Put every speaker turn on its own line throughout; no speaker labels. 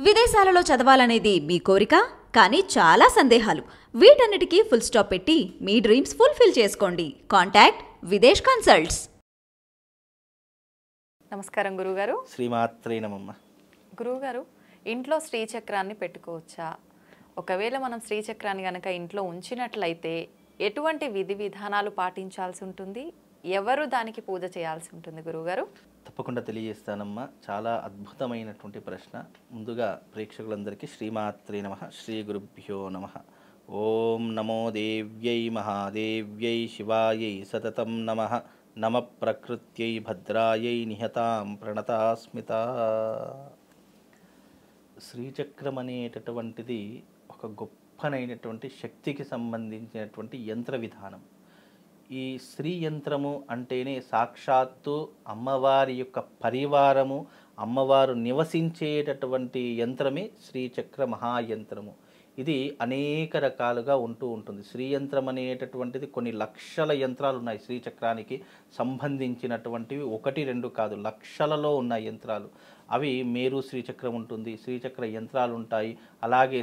విదేశాలలో చదవాలనేది మీ కోరిక, కానీ చాలా సందేహాలు. వీటన్నిటికీ ఫుల్ స్టాప్ పెట్టి మీ డ్రీమ్స్ ఫుల్ఫిల్ చేసుకోండి. Contact Videsh consults.
నమస్కారం గురుగారు.
శ్రీమాత్రే నమః.
గురుగారు, ఇంట్లో శ్రీచక్రాన్ని పెట్టుకోవచ్చా? ఒకవేళ మనం శ్రీచక్రాన్ని గనక ఇంట్లో ఉంచినట్లయితే ఎటువంటి విధి విధానాలు పాటించాల్సి ఉంటుంది? ఎవరు దానికి పూజ చేయాల్సి ఉంటుంది గురుగారు?
తప్పకుండా తెలియజేస్తానమ్మా. చాలా అద్భుతమైనటువంటి ప్రశ్న. ముందుగా ప్రేక్షకులందరికీ శ్రీమాత్రే నమః, శ్రీ గురుభ్యో నమః. ఓం నమో దేవ్యై మహాదేవ్యై శివాయై సతతం నమః. నమ ప్రకృత్యై భద్రాయై నిహతాం ప్రణతాస్మిత. శ్రీచక్రం అనేటటువంటిది ఒక గొప్పనైనటువంటి శక్తికి సంబంధించినటువంటి యంత్ర విధానం. ఈ శ్రీ యంత్రము అంటేనే సాక్షాత్తు అమ్మవారి యొక్క పరివారము, అమ్మవారు నివసించేటటువంటి యంత్రమే శ్రీచక్ర మహాయంత్రము. ఇది అనేక రకాలుగా ఉంటూ ఉంటుంది. శ్రీయంత్రం అనేటటువంటిది కొన్ని లక్షల యంత్రాలు ఉన్నాయి. శ్రీచక్రానికి సంబంధించినటువంటివి 1-2 కాదు, లక్షలలో ఉన్న యంత్రాలు. అవి మేరు శ్రీచక్రం ఉంటుంది, శ్రీచక్ర యంత్రాలు ఉంటాయి, అలాగే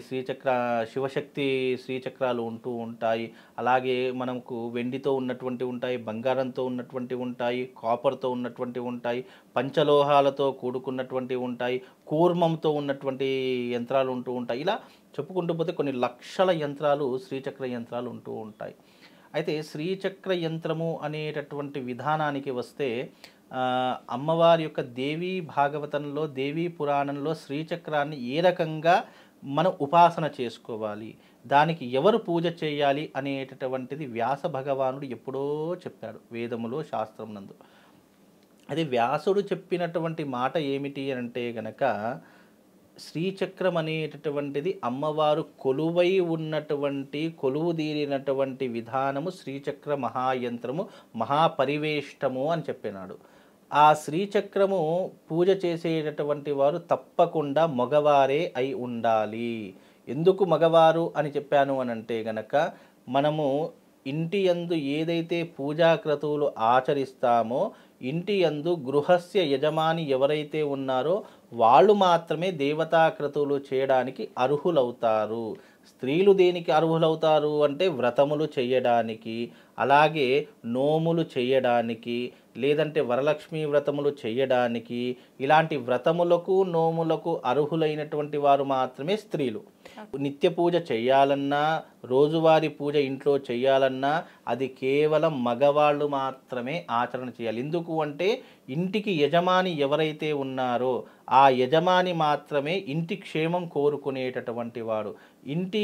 శివశక్తి శ్రీచక్రాలు ఉంటూ ఉంటాయి, అలాగే మనకు వెండితో ఉన్నటువంటి ఉంటాయి, బంగారంతో ఉన్నటువంటి ఉంటాయి, కాపర్తో ఉన్నటువంటి ఉంటాయి, పంచలోహాలతో కూడుకున్నటువంటి ఉంటాయి, కూర్మంతో ఉన్నటువంటి యంత్రాలు ఉంటూ ఉంటాయి. ఇలా చెప్పుకుంటూ పోతే కొన్ని లక్షల యంత్రాలు శ్రీచక్ర యంత్రాలు ఉంటూ ఉంటాయి. అయితే శ్రీచక్ర యంత్రము అనేటటువంటి విధానానికి వస్తే అమ్మవారి యొక్క దేవీ భాగవతంలో, దేవీ పురాణంలో శ్రీచక్రాన్ని ఏ రకంగా మనం ఉపాసన చేసుకోవాలి, దానికి ఎవరు పూజ చేయాలి అనేటటువంటిది వ్యాస భగవానుడు ఎప్పుడో చెప్పాడు వేదములో, శాస్త్రం నందు. అదే వ్యాసుడు చెప్పినటువంటి మాట ఏమిటి అంటే గనక, శ్రీచక్రం అనేటటువంటిది అమ్మవారు కొలువై ఉన్నటువంటి, కొలువుదీరినటువంటి విధానము శ్రీచక్ర మహాయంత్రము, మహాపరివేష్టము అని చెప్పినాడు. ఆ శ్రీచక్రము పూజ చేసేటటువంటి వారు తప్పకుండా మగవారే అయి ఉండాలి. ఎందుకు మగవారు అని చెప్పాను అనంటే గనక, మనము ఇంటి యందు ఏదైతే పూజాక్రతువులు ఆచరిస్తామో, ఇంటి యందు గృహస్య యజమాని ఎవరైతే ఉన్నారో వాళ్ళు మాత్రమే దేవతాక్రతువులు చేయడానికి అర్హులవుతారు. స్త్రీలు దేనికి అర్హులవుతారు అంటే వ్రతములు చేయడానికి, అలాగే నోములు చేయడానికి, లేదంటే వరలక్ష్మి వ్రతములు చేయడానికి, ఇలాంటి వ్రతములకు నోములకు అర్హులైనటువంటి వారు మాత్రమే స్త్రీలు. నిత్య పూజ చేయాలన్నా, రోజువారీ పూజ ఇంట్లో చేయాలన్నా అది కేవలం మగవాళ్ళు మాత్రమే ఆచరణ చేయాలి. ఎందుకు అంటే ఇంటికి యజమాని ఎవరైతే ఉన్నారో ఆ యజమాని మాత్రమే ఇంటి క్షేమం కోరుకునేటటువంటి వాడు. ఇంటి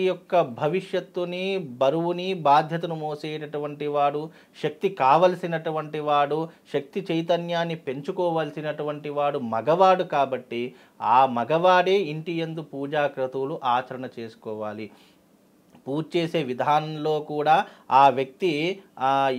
యొక్క భవిష్యత్తుని, బరువుని, బాధ్యతను మోసేటటువంటి వాడు, శక్తి కావలసినటువంటి వాడు, శక్తి చైతన్యాన్ని పెంచుకోవలసినటువంటి వాడు మగవాడు. కాబట్టి ఆ మగవాడే ఇంటి యందు పూజాక్రతువులు ఆచరణ చేసుకోవాలి. పూజ చేసే విధానంలో కూడా ఆ వ్యక్తి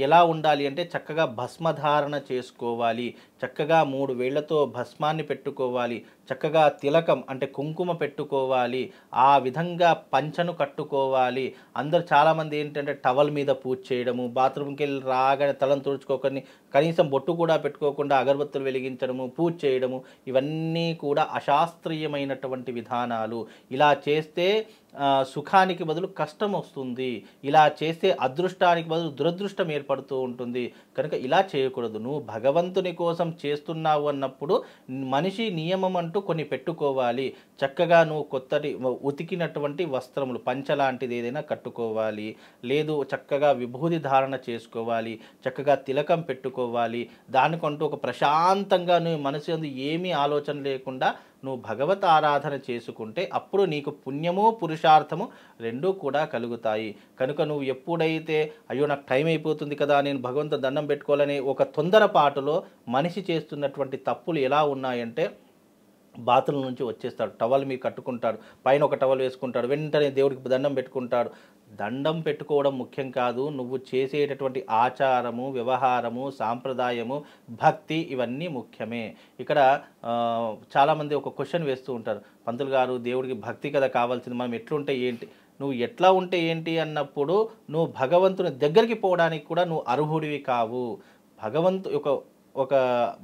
ఎలా ఉండాలి అంటే చక్కగా భస్మధారణ చేసుకోవాలి, చక్కగా 3 వేళ్లతో భస్మాన్ని పెట్టుకోవాలి, చక్కగా తిలకం అంటే కుంకుమ పెట్టుకోవాలి, ఆ విధంగా పంచను కట్టుకోవాలి. అందరు చాలామంది ఏంటంటే టవల్ మీద పూజ చేయడము, బాత్రూమ్కి వెళ్ళి రాగానే తలను తుడుచుకోకని కనీసం బొట్టు కూడా పెట్టుకోకుండా అగరబత్తులు వెలిగించడము, పూజ చేయడము, ఇవన్నీ కూడా అశాస్త్రీయమైనటువంటి విధానాలు. ఇలా చేస్తే సుఖానికి బదులు కష్టం వస్తుంది, ఇలా చేస్తే అదృష్టానికి బదులు దురదృష్టం ఏర్పడుతూ ఉంటుంది. కనుక ఇలా చేయకూడదు. నువ్వు భగవంతుని కోసం చేస్తున్నావు అన్నప్పుడు మనిషి నియమం అంటూ కొన్ని పెట్టుకోవాలి. చక్కగా నువ్వు కొత్తటి ఉతికినటువంటి వస్త్రములు, పంచ లాంటిది ఏదైనా కట్టుకోవాలి, లేదు చక్కగా విభూది ధారణ చేసుకోవాలి, చక్కగా తిలకం పెట్టుకోవాలి. దానికంటూ ఒక ప్రశాంతంగా నువ్వు మనసు యందు ఏమీ ఆలోచన లేకుండా నువ్వు భగవత్ ఆరాధన చేసుకుంటే అప్పుడు నీకు పుణ్యము, పురుషార్థము రెండూ కూడా కలుగుతాయి. కనుక నువ్వు ఎప్పుడైతే అయ్యో నాకు టైం అయిపోతుంది కదా, నేను భగవంతుని దండం పెట్టుకోవాలనే ఒక తొందరపాటులో మనిషి చేస్తున్నటువంటి తప్పులు ఎలా ఉన్నాయంటే, బాతుల నుంచి వచ్చేస్తాడు, టవల్ మీద కట్టుకుంటాడు, పైన ఒక టవల్ వేసుకుంటాడు, వెంటనే దేవుడికి దండం పెట్టుకుంటాడు. దండం పెట్టుకోవడం ముఖ్యం కాదు, నువ్వు చేసేటటువంటి ఆచారము, వ్యవహారము, సాంప్రదాయము, భక్తి ఇవన్నీ ముఖ్యమే. ఇక్కడ చాలామంది ఒక క్వశ్చన్ వేస్తూ ఉంటారు, పంతులు గారు దేవుడికి భక్తి కదా కావాల్సింది, మనం ఎట్లుంటే ఏంటి? నువ్వు ఎట్లా ఉంటే ఏంటి అన్నప్పుడు నువ్వు భగవంతుని దగ్గరికి పోవడానికి కూడా నువ్వు అర్హుడివి కావు. ఒక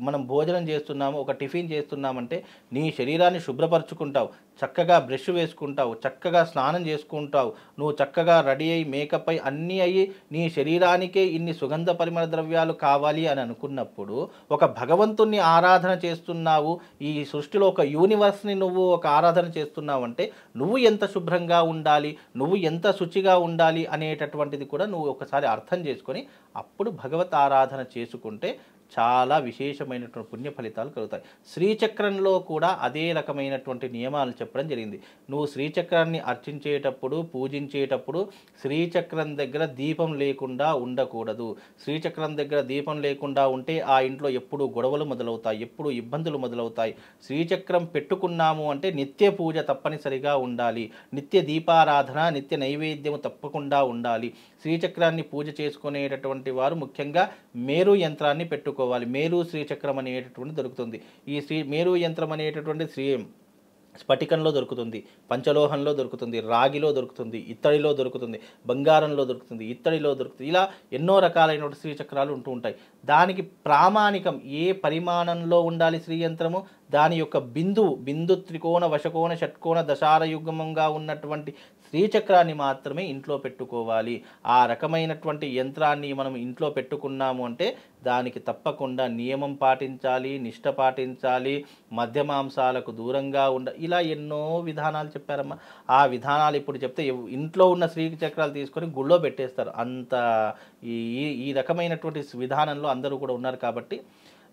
మనం భోజనం చేస్తున్నాము, ఒక టిఫిన్ చేస్తున్నామంటే నీ శరీరాన్ని శుభ్రపరచుకుంటావు, చక్కగా బ్రష్ వేసుకుంటావు, చక్కగా స్నానం చేసుకుంటావు, నువ్వు చక్కగా రెడీ అయ్యి మేకప్ అయ్యి అన్నీ అయ్యి నీ శరీరానికే ఇన్ని సుగంధ పరిమళ ద్రవ్యాలు కావాలి అని అనుకున్నప్పుడు ఒక భగవంతుణ్ణి ఆరాధన చేస్తున్నావు, ఈ సృష్టిలో ఒక యూనివర్స్ని నువ్వు ఒక ఆరాధన చేస్తున్నావు అంటే నువ్వు ఎంత శుభ్రంగా ఉండాలి, నువ్వు ఎంత శుచిగా ఉండాలి అనేటటువంటిది కూడా నువ్వు ఒకసారి అర్థం చేసుకొని అప్పుడు భగవత్ ఆరాధన చేసుకుంటే చాలా విశేషమైనటువంటి పుణ్య ఫలితాలు కలుగుతాయి. శ్రీచక్రంలో కూడా అదే రకమైనటువంటి నియమాలు చెప్పడం జరిగింది. నువ్వు శ్రీచక్రాన్ని అర్చించేటప్పుడు పూజించేటప్పుడు శ్రీచక్రం దగ్గర దీపం లేకుండా ఉండకూడదు. శ్రీచక్రం దగ్గర దీపం లేకుండా ఉంటే ఆ ఇంట్లో ఎప్పుడు గొడవలు మొదలవుతాయి, ఎప్పుడు ఇబ్బందులు మొదలవుతాయి. శ్రీచక్రం పెట్టుకున్నాము అంటే నిత్య పూజ తప్పనిసరిగా ఉండాలి, నిత్య దీపారాధన, నిత్య నైవేద్యము తప్పకుండా ఉండాలి. శ్రీచక్రాన్ని పూజ చేసుకునేటటువంటి వారు ముఖ్యంగా మేరు యంత్రాన్ని పెట్టుకోవాలి. మేరు శ్రీచక్రం అనేటటువంటి దొరుకుతుంది. ఈ మేరు యంత్రం అనేటటువంటి స్ఫటికంలో దొరుకుతుంది, పంచలోహంలో దొరుకుతుంది, రాగిలో దొరుకుతుంది, ఇత్తడిలో దొరుకుతుంది, బంగారంలో దొరుకుతుంది, ఇత్తడిలో దొరుకుతుంది. ఇలా ఎన్నో రకాలైనటువంటి శ్రీచక్రాలు ఉంటూ ఉంటాయి. దానికి ప్రామాణికం ఏ పరిమాణంలో ఉండాలి శ్రీయంత్రము, దాని యొక్క బిందు త్రికోణ వశకోణ షట్కోణ దశారయుగ్మంగా ఉన్నటువంటి శ్రీచక్రాన్ని మాత్రమే ఇంట్లో పెట్టుకోవాలి. ఆ రకమైనటువంటి యంత్రాన్ని మనం ఇంట్లో పెట్టుకున్నాము అంటే దానికి తప్పకుండా నియమం పాటించాలి, నిష్ట పాటించాలి, మద్యమాంసాలకు దూరంగా ఇలా ఎన్నో విధానాలు చెప్పారమ్మా. ఆ విధానాలు ఇప్పుడు చెప్తే ఇంట్లో ఉన్న శ్రీచక్రాలు తీసుకొని గుళ్ళో పెట్టేస్తారు. అంత ఈ రకమైనటువంటి విధానంలో అందరూ కూడా ఉన్నారు. కాబట్టి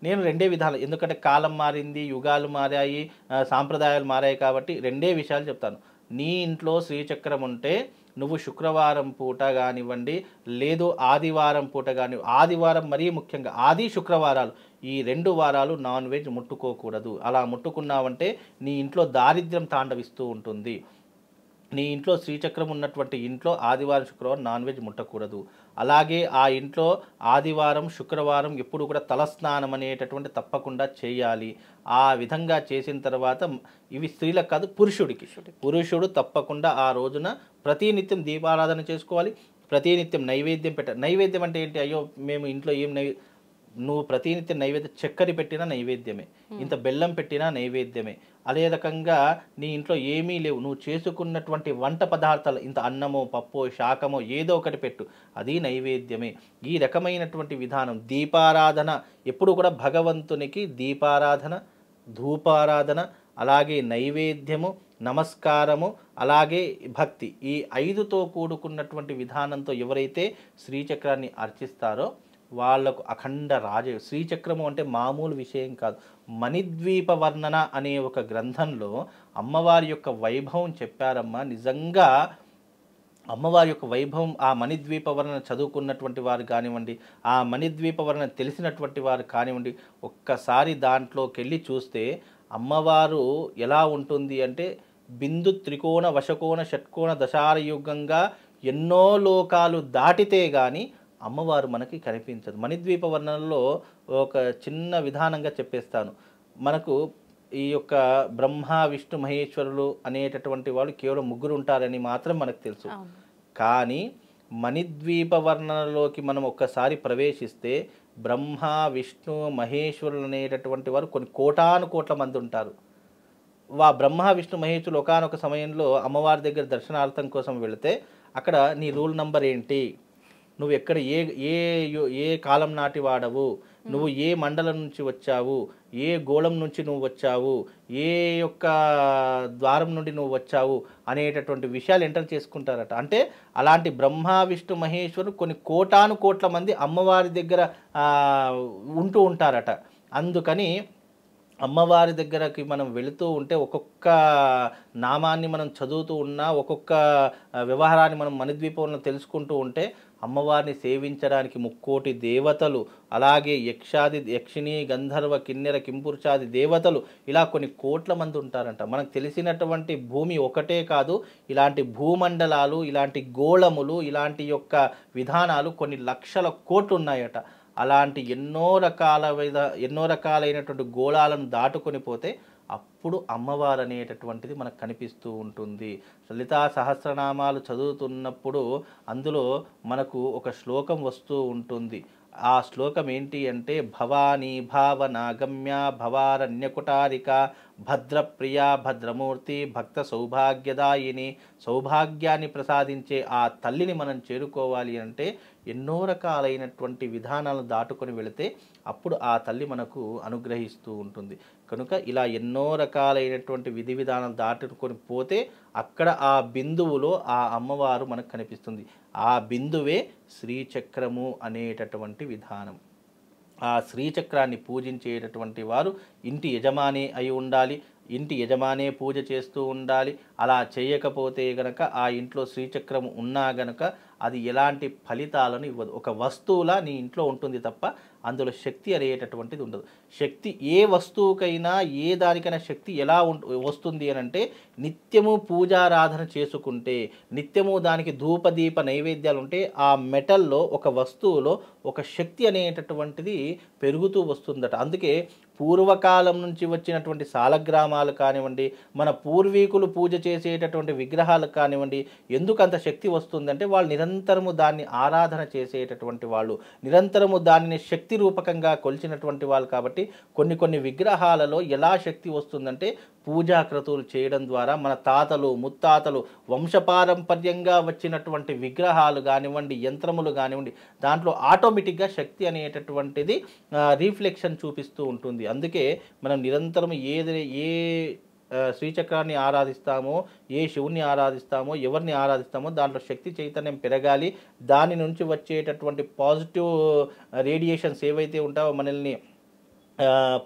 నేను రెండే విధాలు, ఎందుకంటే కాలం మారింది, యుగాలు మారాయి, సాంప్రదాయాలు మారాయి, కాబట్టి రెండే విషయాలు చెప్తాను. నీ ఇంట్లో శ్రీచక్రం ఉంటే నువ్వు శుక్రవారం పూట కానివ్వండి, లేదు ఆదివారం పూట కానివ్వండి, ఆదివారం మరీ ముఖ్యంగా ఆది శుక్రవారాలు ఈ 2 వారాలు నాన్ వెజ్ ముట్టుకోకూడదు. అలా ముట్టుకున్నావంటే నీ ఇంట్లో దారిద్ర్యం తాండవిస్తూ ఉంటుంది. నీ ఇంట్లో శ్రీచక్రం ఉన్నటువంటి ఇంట్లో ఆదివారం శుక్రవారం నాన్ వెజ్ ముట్టకూడదు. అలాగే ఆ ఇంట్లో ఆదివారం శుక్రవారం ఎప్పుడు కూడా తలస్నానం అనేటటువంటి తప్పకుండా చేయాలి. ఆ విధంగా చేసిన తర్వాత ఇవి స్త్రీలకు కాదు, పురుషుడు తప్పకుండా ఆ రోజున ప్రతినిత్యం దీపారాధన చేసుకోవాలి, ప్రతినిత్యం నైవేద్యం నైవేద్యం అంటే ఏంటి, అయ్యో మేము ఇంట్లో ఏం నువ్వు ప్రతినిత్యం నైవేద్యం చక్కెర పెట్టినా నైవేద్యమే, ఇంత బెల్లం పెట్టినా నైవేద్యమే. అదే రకంగా నీ ఇంట్లో ఏమీ లేవు, నువ్వు చేసుకున్నటువంటి వంట పదార్థాలు ఇంత అన్నమో పప్పో శాకమో ఏదో ఒకటి పెట్టు, అది నైవేద్యమే. ఈ రకమైనటువంటి విధానం దీపారాధన ఎప్పుడు కూడా భగవంతునికి దీపారాధన, ధూపారాధన, అలాగే నైవేద్యము, నమస్కారము, అలాగే భక్తి, ఈ 5తో కూడుకున్నటువంటి విధానంతో ఎవరైతే శ్రీచక్రాన్ని అర్చిస్తారో వాళ్లకు అఖండ శ్రీచక్రము అంటే మామూలు విషయం కాదు. మణిద్వీప వర్ణన అనే ఒక గ్రంథంలో అమ్మవారి యొక్క వైభవం చెప్పారమ్మా. నిజంగా అమ్మవారి యొక్క వైభవం, ఆ మణిద్వీప వర్ణన చదువుకున్నటువంటి వారు కానివ్వండి, ఆ మణిద్వీప వర్ణన తెలిసినటువంటి వారు కానివ్వండి, ఒక్కసారి దాంట్లోకి వెళ్ళి చూస్తే అమ్మవారు ఎలా ఉంటుంది అంటే బిందు త్రికోణ వశకోణ షట్కోణ దశారయుగంగా ఎన్నో లోకాలు దాటితే కానీ అమ్మవారు మనకి కనిపించదు. మణిద్వీప వర్ణనలో ఒక చిన్న విధానంగా చెప్పేస్తాను. మనకు ఈ యొక్క బ్రహ్మ విష్ణు మహేశ్వరులు అనేటటువంటి వాళ్ళు కేవలం 3 ఉంటారని మాత్రం మనకు తెలుసు. కానీ మణిద్వీప వర్ణనలోకి మనం ఒక్కసారి ప్రవేశిస్తే బ్రహ్మ విష్ణు మహేశ్వరులు అనేటటువంటి వారు కొన్ని కోటాను కోట్ల మంది ఉంటారు. బ్రహ్మ విష్ణు మహేశ్వరులు ఒకానొక సమయంలో అమ్మవారి దగ్గర దర్శనార్థం కోసం వెళితే అక్కడ నీ రూల్ నంబర్ ఏంటి, నువ్వు ఎక్కడ ఏ కాలం నాటి వాడవు, నువ్వు ఏ మండలం నుంచి వచ్చావు, ఏ గోళం నుంచి నువ్వు వచ్చావు, ఏ యొక్క ద్వారం నుండి నువ్వు వచ్చావు అనేటటువంటి విషయాలు ఎంటర్ చేసుకుంటారట. అంటే అలాంటి బ్రహ్మ విష్ణు మహేశ్వరు కొన్ని కోటాను కోట్ల మంది అమ్మవారి దగ్గర ఉంటూ ఉంటారట. అందుకని అమ్మవారి దగ్గరకి మనం వెళుతూ ఉంటే ఒక్కొక్క నామాన్ని మనం చదువుతూ ఉన్నా, ఒక్కొక్క వ్యవహారాన్ని మనం మణిద్వీపంలో తెలుసుకుంటూ ఉంటే అమ్మవారిని సేవించడానికి 3,000,000 దేవతలు, అలాగే యక్షిణి గంధర్వ కిన్నెర కింపురుషాది దేవతలు, ఇలా కొన్ని కోట్ల మంది ఉంటారంట. మనకు తెలిసినటువంటి భూమి ఒకటే కాదు, ఇలాంటి భూమండలాలు, ఇలాంటి గోళములు, ఇలాంటి యొక్క విధానాలు కొన్ని లక్షల కోట్లు ఉన్నాయట. అలాంటి ఎన్నో రకాలైనటువంటి గోళాలను దాటుకొని పోతే అప్పుడు అమ్మవారు అనేటటువంటిది మనకు కనిపిస్తూ ఉంటుంది. లలితా సహస్రనామాలు చదువుతున్నప్పుడు అందులో మనకు ఒక శ్లోకం వస్తూ ఉంటుంది. ఆ శ్లోకం ఏంటి అంటే భవానీ భావనాగమ్య భవారణ్యకుటారిక భద్రప్రియ భద్రమూర్తి భక్త సౌభాగ్యదాయిని, సౌభాగ్యాన్ని ప్రసాదించే ఆ తల్లిని మనం చేరుకోవాలి అంటే ఎన్నో రకాలైనటువంటి విధానాలను దాటుకొని వెళితే అప్పుడు ఆ తల్లి మనకు అనుగ్రహిస్తూ ఉంటుంది. కనుక ఇలా ఎన్నో రకాలైనటువంటి విధి విధానాలు దాటుకొని పోతే అక్కడ ఆ బిందువులో ఆ అమ్మవారు మనకు కనిపిస్తుంది. ఆ బిందువే శ్రీచక్రము అనేటటువంటి విధానం. ఆ శ్రీచక్రాన్ని పూజించేటటువంటి వారు ఇంటి యజమాని అయి ఉండాలి, ఇంటి యజమానే పూజ చేస్తూ ఉండాలి. అలా చేయకపోతే గనక ఆ ఇంట్లో శ్రీచక్రం ఉన్నా గనక అది ఎలాంటి ఫలితాలను ఇవ్వదు. ఒక వస్తువులా నీ ఇంట్లో ఉంటుంది తప్ప అందులో శక్తి అనేటటువంటిది ఉండదు. శక్తి ఏ వస్తువుకైనా ఏ దానికైనా శక్తి ఎలా వస్తుంది అని అంటే నిత్యము పూజారాధన చేసుకుంటే, నిత్యము దానికి ధూపదీప నైవేద్యాలు ఉంటే ఆ మెటల్లో ఒక వస్తువులో ఒక శక్తి అనేటటువంటిది పెరుగుతూ వస్తుందట. అందుకే పూర్వకాలం నుంచి వచ్చినటువంటి సాలగ్రామాలు కానివ్వండి, మన పూర్వీకులు పూజ చేసేటటువంటి విగ్రహాలు కానివ్వండి, ఎందుకు అంత శక్తి వస్తుందంటే వాళ్ళు నిరంతరము దాన్ని ఆరాధన చేసేటటువంటి వాళ్ళు, నిరంతరము దానిని శక్తి రూపకంగా కొలిచినటువంటి వాళ్ళు. కాబట్టి కొన్ని విగ్రహాలలో ఎలా శక్తి వస్తుందంటే పూజాక్రతువులు చేయడం ద్వారా మన తాతలు ముత్తాతలు వంశపారంపర్యంగా వచ్చినటువంటి విగ్రహాలు కానివ్వండి, యంత్రములు కానివ్వండి, దాంట్లో ఆటోమేటిక్గా శక్తి అనేటటువంటిది రిఫ్లెక్షన్ చూపిస్తూ ఉంటుంది. అందుకే మనం నిరంతరం ఏ శ్రీచక్రాన్ని ఆరాధిస్తామో, ఏ శివుని ఆరాధిస్తామో, ఎవరిని ఆరాధిస్తామో దాంట్లో శక్తి చైతన్యం పెరగాలి. దాని నుంచి వచ్చేటటువంటి పాజిటివ్ రేడియేషన్స్ ఏవైతే ఉంటాయో మనల్ని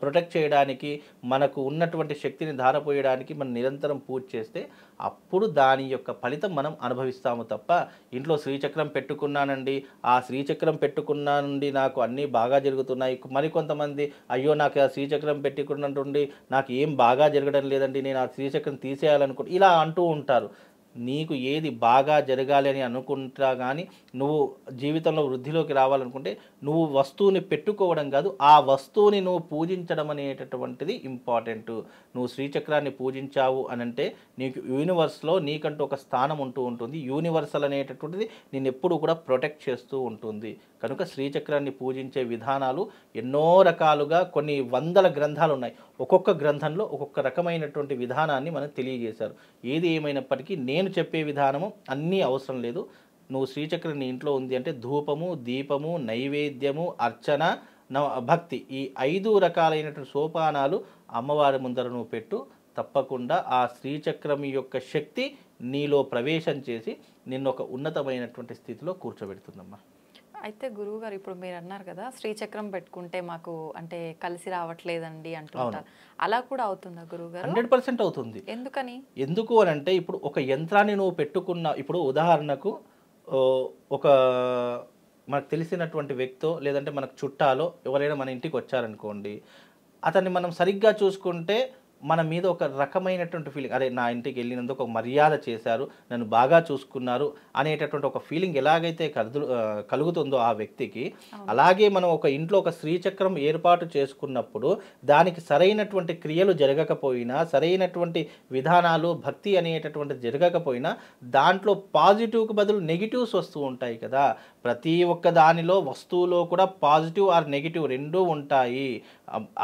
ప్రొటెక్ట్ చేయడానికి, మనకు ఉన్నటువంటి శక్తిని ధారపోయడానికి మనం నిరంతరం పూజ చేస్తే అప్పుడు దాని యొక్క ఫలితం మనం అనుభవిస్తాము తప్ప ఇంట్లో శ్రీచక్రం పెట్టుకున్నానండి, ఆ శ్రీచక్రం పెట్టుకున్నానండి నాకు అన్నీ బాగా జరుగుతున్నాయి, మరికొంతమంది అయ్యో నాకు ఆ శ్రీచక్రం పెట్టుకున్నట్టుండి నాకు ఏం బాగా జరగడం లేదండి, నేను ఆ శ్రీచక్రం తీసేయాలనుకుంటా, ఇలా అంటూ ఉంటారు. నీకు ఏది బాగా జరగాలి అని అనుకుంటా కానీ నువ్వు జీవితంలో వృద్ధిలోకి రావాలనుకుంటే నువ్వు వస్తువుని పెట్టుకోవడం కాదు, ఆ వస్తువుని నువ్వు పూజించడం అనేటటువంటిది ఇంపార్టెంట్. నువ్వు శ్రీచక్రాన్ని పూజించావు అని అంటే నీకు యూనివర్స్లో నీకంటూ ఒక స్థానం ఉంటూ ఉంటుంది. యూనివర్సల్ అనేటటువంటిది నేను ఎప్పుడు కూడా ప్రొటెక్ట్ చేస్తూ ఉంటుంది. కనుక శ్రీచక్రాన్ని పూజించే విధానాలు ఎన్నో రకాలుగా కొన్ని వందల గ్రంథాలు ఉన్నాయి. ఒక్కొక్క గ్రంథంలో ఒక్కొక్క రకమైనటువంటి విధానాన్ని మనకు తెలియజేశారు. ఏది ఏమైనప్పటికీ నేను చెప్పే విధానము అన్నీ అవసరం లేదు. నువ్వు శ్రీచక్రం నీ ఇంట్లో ఉంది అంటే ధూపము, దీపము, నైవేద్యము, అర్చన, భక్తి, ఈ 5 రకాలైనటువంటి సోపానాలు అమ్మవారి ముందర నువ్వు పెట్టు. తప్పకుండా ఆ శ్రీచక్రం యొక్క శక్తి నీలో ప్రవేశం చేసి నిన్ను ఒక ఉన్నతమైనటువంటి స్థితిలో కూర్చోబెడుతుందమ్మా.
అయితే గురువు గారు ఇప్పుడు మీరు అన్నారు కదా శ్రీచక్రం పెట్టుకుంటే మాకు అంటే కలిసి రావట్లేదండి అంటుంటారు, అలా కూడా అవుతుందా గురువు గారు?
100% అవుతుంది.
ఎందుకని?
ఎందుకు అని అంటే ఇప్పుడు ఒక యంత్రాన్ని నువ్వు పెట్టుకున్న, ఇప్పుడు ఉదాహరణకు ఒక మనకు తెలిసినటువంటి వ్యక్తో లేదంటే మనకు చుట్టాలో ఎవరైనా మన ఇంటికి వచ్చారనుకోండి, అతన్ని మనం సరిగ్గా చూసుకుంటే మన మీద ఒక రకమైనటువంటి ఫీలింగ్, అరే నా ఇంటికి వెళ్ళినందుకు ఒక మర్యాద చేశారు, నన్ను బాగా చూసుకున్నారు అనేటటువంటి ఒక ఫీలింగ్ ఎలాగైతే కలుగుతుందో ఆ వ్యక్తికి, అలాగే మనం ఒక ఇంట్లో ఒక శ్రీచక్రం ఏర్పాటు చేసుకున్నప్పుడు దానికి సరైనటువంటి క్రియలు జరగకపోయినా, సరైనటువంటి విధానాలు భక్తి అనేటటువంటిది జరగకపోయినా దాంట్లో పాజిటివ్కి బదులు నెగిటివ్స్ వస్తూ ఉంటాయి కదా. ప్రతి ఒక్క దానిలో వస్తువులో కూడా పాజిటివ్ ఆర్ నెగిటివ్ రెండూ ఉంటాయి.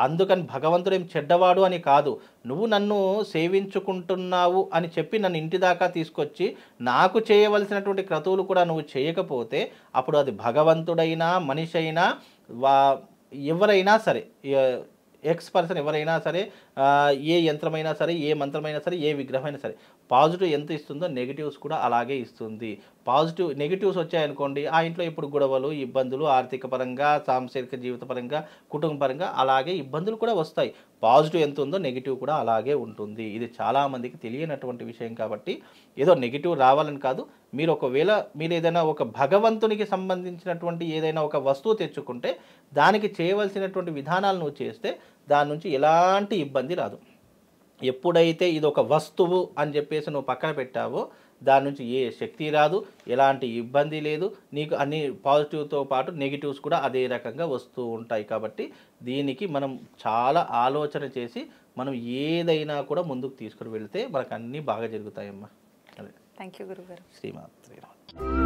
అందుకని భగవంతుడు ఏం చెడ్డవాడు అని కాదు, నువ్వు నన్ను సేవించుకుంటున్నావు అని చెప్పి నన్ను ఇంటి దాకా తీసుకొచ్చి నాకు చేయవలసినటువంటి క్రతువులు కూడా నువ్వు చేయకపోతే అప్పుడు అది భగవంతుడైనా మనిషి అయినా ఎవరైనా సరే, ఎక్స్ పర్సన్ ఎవరైనా సరే, ఏ యంత్రమైనా సరే, ఏ మంత్రమైనా సరే, ఏ విగ్రహమైనా సరే, పాజిటివ్ ఎంత ఇస్తుందో నెగిటివ్స్ కూడా అలాగే ఇస్తుంది. నెగిటివ్స్ వచ్చాయనుకోండి ఆ ఇంట్లో ఇప్పుడు గొడవలు, ఇబ్బందులు, ఆర్థిక పరంగా, సాంసారిక జీవిత పరంగా, కుటుంబ పరంగా అలాగే ఇబ్బందులు కూడా వస్తాయి. పాజిటివ్ ఎంత ఉందో నెగిటివ్ కూడా అలాగే ఉంటుంది. ఇది చాలామందికి తెలియనటువంటి విషయం. కాబట్టి ఏదో నెగిటివ్ రావాలని కాదు, మీరు ఒకవేళ మీరు ఏదైనా ఒక భగవంతునికి సంబంధించినటువంటి ఏదైనా ఒక వస్తువు తెచ్చుకుంటే దానికి చేయవలసినటువంటి విధానాలు నువ్వు చేస్తే దాని నుంచి ఎలాంటి ఇబ్బంది రాదు. ఎప్పుడైతే ఇది ఒక వస్తువు అని చెప్పేసి నువ్వు పక్కన పెట్టావో దాని నుంచి ఏ శక్తి రాదు, ఎలాంటి ఇబ్బంది లేదు, నీకు అన్ని పాజిటివ్తో పాటు నెగిటివ్స్ కూడా అదే రకంగా వస్తూ ఉంటాయి. కాబట్టి దీనికి మనం చాలా ఆలోచన చేసి మనం ఏదైనా కూడా ముందుకు తీసుకుని వెళ్తే మనకు అన్నీ బాగా జరుగుతాయమ్మా. అదే.
థ్యాంక్ యూ గురుగారు.
శ్రీమాత్రే నమః.